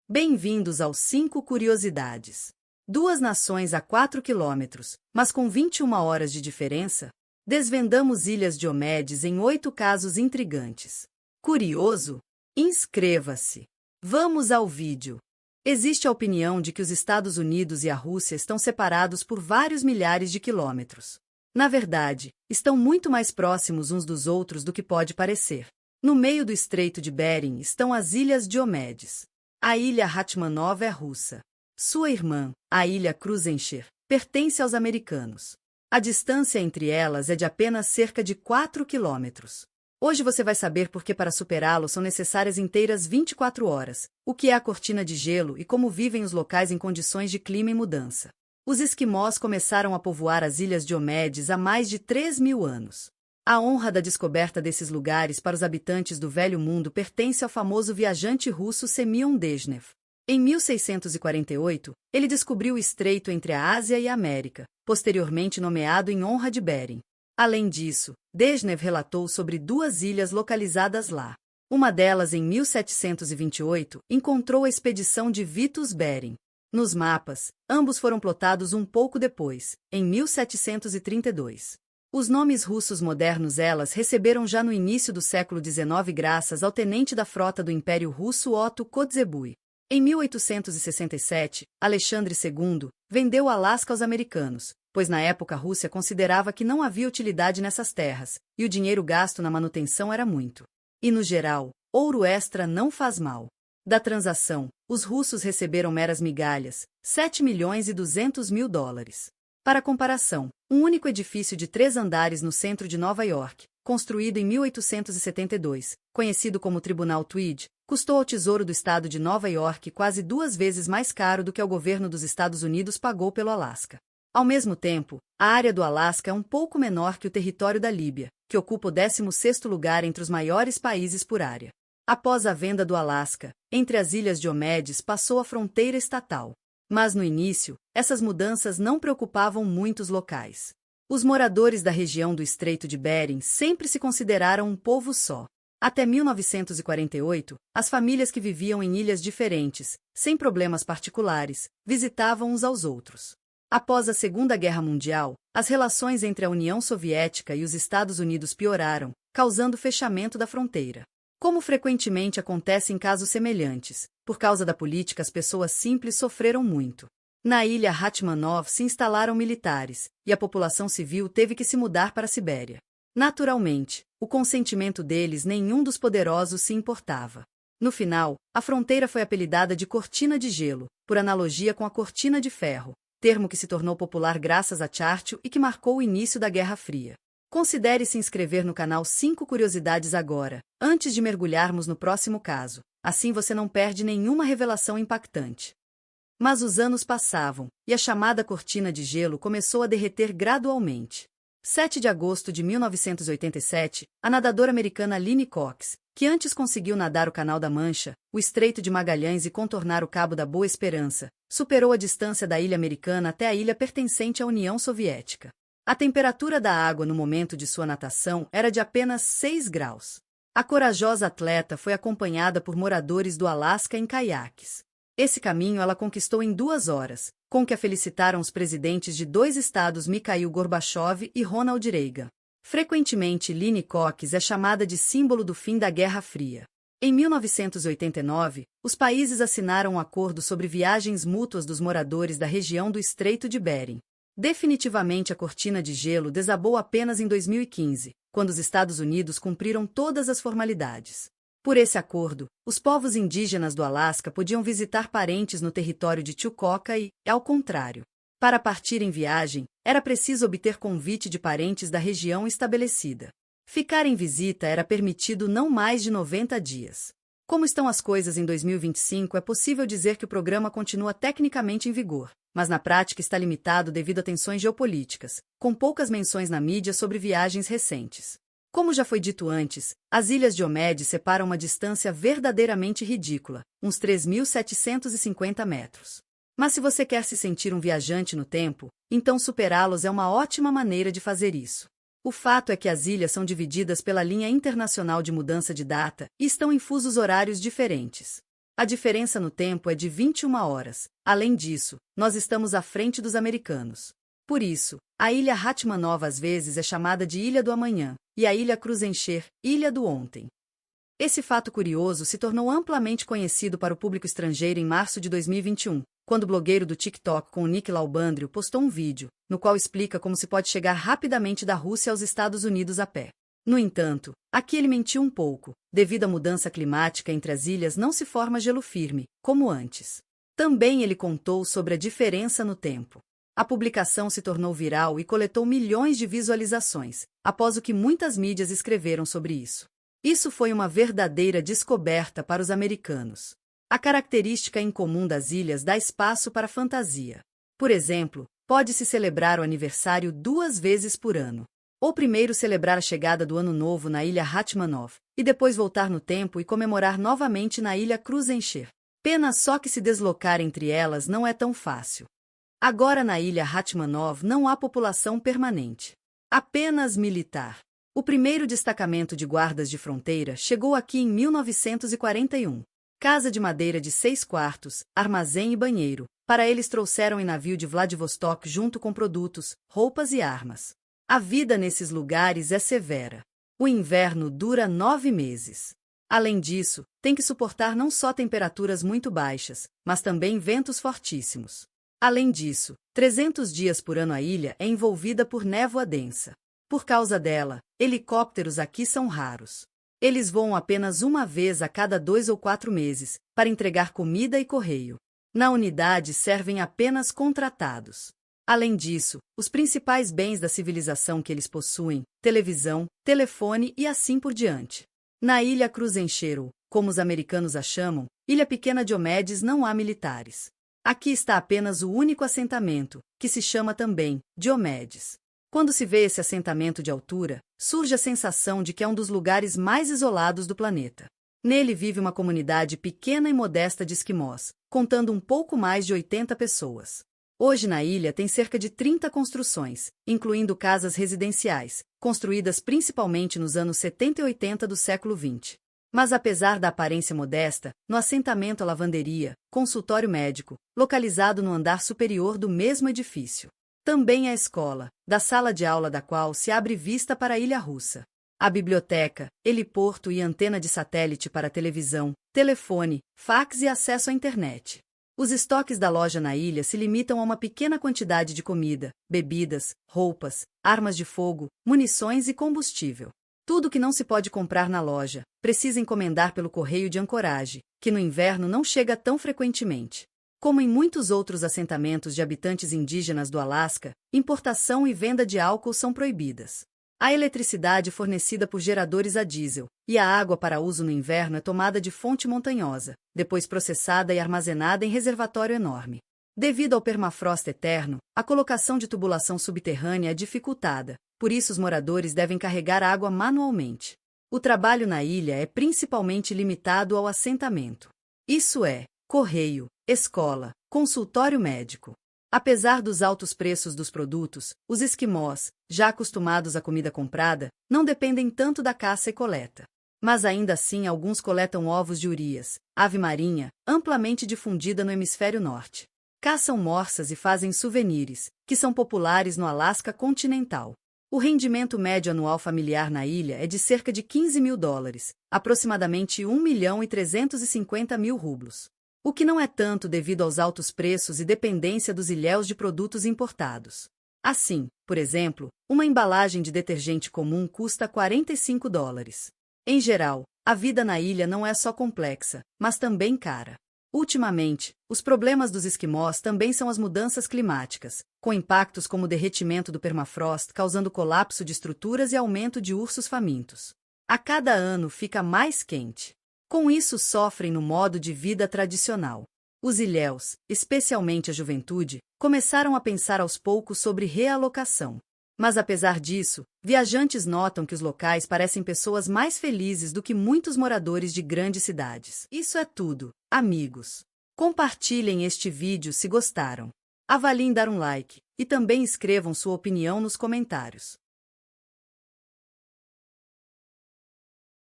Bem-vindos aos 5 Curiosidades. Duas nações a 4 quilômetros, mas com 21 horas de diferença? Desvendamos Ilhas Diomedes em 8 casos intrigantes. Curioso? Inscreva-se. Vamos ao vídeo. Existe a opinião de que os Estados Unidos e a Rússia estão separados por vários milhares de quilômetros. Na verdade, estão muito mais próximos uns dos outros do que pode parecer. No meio do Estreito de Bering estão as Ilhas Diomedes. A ilha Ratmanov é russa. Sua irmã, a ilha Krusenstern, pertence aos americanos. A distância entre elas é de apenas cerca de 4 quilômetros. Hoje você vai saber por que para superá-lo são necessárias inteiras 24 horas, o que é a cortina de gelo e como vivem os locais em condições de clima em mudança. Os esquimós começaram a povoar as Ilhas Diomedes há mais de 3.000 anos. A honra da descoberta desses lugares para os habitantes do Velho Mundo pertence ao famoso viajante russo Semyon Dezhnev. Em 1648, ele descobriu o estreito entre a Ásia e a América, posteriormente nomeado em honra de Bering. Além disso, Dezhnev relatou sobre duas ilhas localizadas lá. Uma delas, em 1728, encontrou a expedição de Vitus Bering. Nos mapas, ambos foram plotados um pouco depois, em 1732. Os nomes russos modernos elas receberam já no início do século XIX graças ao tenente da frota do Império Russo Otto Kotzebue. Em 1867, Alexandre II vendeu o Alasca aos americanos, pois na época a Rússia considerava que não havia utilidade nessas terras, e o dinheiro gasto na manutenção era muito. E no geral, ouro extra não faz mal. Da transação, os russos receberam meras migalhas, $7.200.000. Para comparação, um único edifício de 3 andares no centro de Nova York, construído em 1872, conhecido como Tribunal Tweed, custou ao Tesouro do Estado de Nova York quase 2 vezes mais caro do que o governo dos Estados Unidos pagou pelo Alasca. Ao mesmo tempo, a área do Alasca é um pouco menor que o território da Líbia, que ocupa o 16º lugar entre os maiores países por área. Após a venda do Alasca, entre as Ilhas Diomedes passou a fronteira estatal. Mas no início, essas mudanças não preocupavam muitos locais. Os moradores da região do Estreito de Bering sempre se consideraram um povo só. Até 1948, as famílias que viviam em ilhas diferentes, sem problemas particulares, visitavam uns aos outros. Após a Segunda Guerra Mundial, as relações entre a União Soviética e os Estados Unidos pioraram, causando o fechamento da fronteira. Como frequentemente acontece em casos semelhantes, por causa da política as pessoas simples sofreram muito. Na ilha Ratmanov se instalaram militares, e a população civil teve que se mudar para a Sibéria. Naturalmente, o consentimento deles nenhum dos poderosos se importava. No final, a fronteira foi apelidada de Cortina de Gelo, por analogia com a Cortina de Ferro, termo que se tornou popular graças a Churchill e que marcou o início da Guerra Fria. Considere se inscrever no canal 5 Curiosidades agora, antes de mergulharmos no próximo caso, assim você não perde nenhuma revelação impactante. Mas os anos passavam, e a chamada cortina de gelo começou a derreter gradualmente. 7 de agosto de 1987, a nadadora americana Lynne Cox, que antes conseguiu nadar o Canal da Mancha, o Estreito de Magalhães e contornar o Cabo da Boa Esperança, superou a distância da ilha americana até a ilha pertencente à União Soviética. A temperatura da água no momento de sua natação era de apenas 6 graus. A corajosa atleta foi acompanhada por moradores do Alasca em caiaques. Esse caminho ela conquistou em 2 horas, com que a felicitaram os presidentes de 2 estados Mikhail Gorbachev e Ronald Reagan. Frequentemente Lynne Cox é chamada de símbolo do fim da Guerra Fria. Em 1989, os países assinaram um acordo sobre viagens mútuas dos moradores da região do Estreito de Bering. Definitivamente a cortina de gelo desabou apenas em 2015, quando os Estados Unidos cumpriram todas as formalidades. Por esse acordo, os povos indígenas do Alasca podiam visitar parentes no território de Chukotka e, ao contrário, para partir em viagem, era preciso obter convite de parentes da região estabelecida. Ficar em visita era permitido não mais de 90 dias. Como estão as coisas em 2025, é possível dizer que o programa continua tecnicamente em vigor, mas na prática está limitado devido a tensões geopolíticas, com poucas menções na mídia sobre viagens recentes. Como já foi dito antes, as Ilhas Diomedes separam uma distância verdadeiramente ridícula, uns 3.750 metros. Mas se você quer se sentir um viajante no tempo, então superá-los é uma ótima maneira de fazer isso. O fato é que as ilhas são divididas pela linha internacional de mudança de data e estão em fusos horários diferentes. A diferença no tempo é de 21 horas. Além disso, nós estamos à frente dos americanos. Por isso, a Ilha Hatmanov às vezes é chamada de Ilha do Amanhã, e a Ilha Krusenstern, Ilha do Ontem. Esse fato curioso se tornou amplamente conhecido para o público estrangeiro em março de 2021, quando o blogueiro do TikTok com o Nick Laubandrio postou um vídeo, no qual explica como se pode chegar rapidamente da Rússia aos Estados Unidos a pé. No entanto, aqui ele mentiu um pouco. Devido à mudança climática entre as ilhas não se forma gelo firme, como antes. Também ele contou sobre a diferença no tempo. A publicação se tornou viral e coletou milhões de visualizações, após o que muitas mídias escreveram sobre isso. Isso foi uma verdadeira descoberta para os americanos. A característica incomum das ilhas dá espaço para fantasia. Por exemplo, pode-se celebrar o aniversário 2 vezes por ano. Ou primeiro celebrar a chegada do Ano Novo na Ilha Hatmanov, e depois voltar no tempo e comemorar novamente na Ilha Krusenstern. Pena só que se deslocar entre elas não é tão fácil. Agora na Ilha Hatmanov não há população permanente. Apenas militar. O primeiro destacamento de guardas de fronteira chegou aqui em 1941. Casa de madeira de 6 quartos, armazém e banheiro. Para eles trouxeram em navio de Vladivostok junto com produtos, roupas e armas. A vida nesses lugares é severa. O inverno dura 9 meses. Além disso, tem que suportar não só temperaturas muito baixas, mas também ventos fortíssimos. Além disso, 300 dias por ano a ilha é envolvida por névoa densa. Por causa dela, helicópteros aqui são raros. Eles voam apenas uma vez a cada 2 ou 4 meses, para entregar comida e correio. Na unidade servem apenas contratados. Além disso, os principais bens da civilização que eles possuem, televisão, telefone e assim por diante. Na Ilha Krusenstern, como os americanos a chamam, Ilha Pequena Diomedes, não há militares. Aqui está apenas o único assentamento, que se chama também Diomedes. Quando se vê esse assentamento de altura, surge a sensação de que é um dos lugares mais isolados do planeta. Nele vive uma comunidade pequena e modesta de esquimós, contando um pouco mais de 80 pessoas. Hoje na ilha tem cerca de 30 construções, incluindo casas residenciais, construídas principalmente nos anos 70 e 80 do século XX. Mas apesar da aparência modesta, no assentamento há lavanderia, consultório médico, localizado no andar superior do mesmo edifício. Também a escola, da sala de aula da qual se abre vista para a ilha russa. A biblioteca, heliporto e antena de satélite para televisão, telefone, fax e acesso à internet. Os estoques da loja na ilha se limitam a uma pequena quantidade de comida, bebidas, roupas, armas de fogo, munições e combustível. Tudo que não se pode comprar na loja, precisa encomendar pelo correio de ancoragem, que no inverno não chega tão frequentemente. Como em muitos outros assentamentos de habitantes indígenas do Alasca, importação e venda de álcool são proibidas. A eletricidade fornecida por geradores a diesel, e a água para uso no inverno é tomada de fonte montanhosa, depois processada e armazenada em reservatório enorme. Devido ao permafrost eterno, a colocação de tubulação subterrânea é dificultada, por isso os moradores devem carregar água manualmente. O trabalho na ilha é principalmente limitado ao assentamento. Isso é, correio, escola, consultório médico. Apesar dos altos preços dos produtos, os esquimós, já acostumados à comida comprada, não dependem tanto da caça e coleta. Mas ainda assim alguns coletam ovos de urias, ave marinha, amplamente difundida no hemisfério norte. Caçam morsas e fazem souvenirs, que são populares no Alasca continental. O rendimento médio anual familiar na ilha é de cerca de $15.000, aproximadamente 1.350.000 rublos. O que não é tanto devido aos altos preços e dependência dos ilhéus de produtos importados. Assim, por exemplo, uma embalagem de detergente comum custa $45. Em geral, a vida na ilha não é só complexa, mas também cara. Ultimamente, os problemas dos esquimós também são as mudanças climáticas, com impactos como o derretimento do permafrost causando colapso de estruturas e aumento de ursos famintos. A cada ano fica mais quente. Com isso sofrem no modo de vida tradicional. Os ilhéus, especialmente a juventude, começaram a pensar aos poucos sobre realocação. Mas apesar disso, viajantes notam que os locais parecem pessoas mais felizes do que muitos moradores de grandes cidades. Isso é tudo, amigos. Compartilhem este vídeo se gostaram. Avaliem dar um like, e também escrevam sua opinião nos comentários.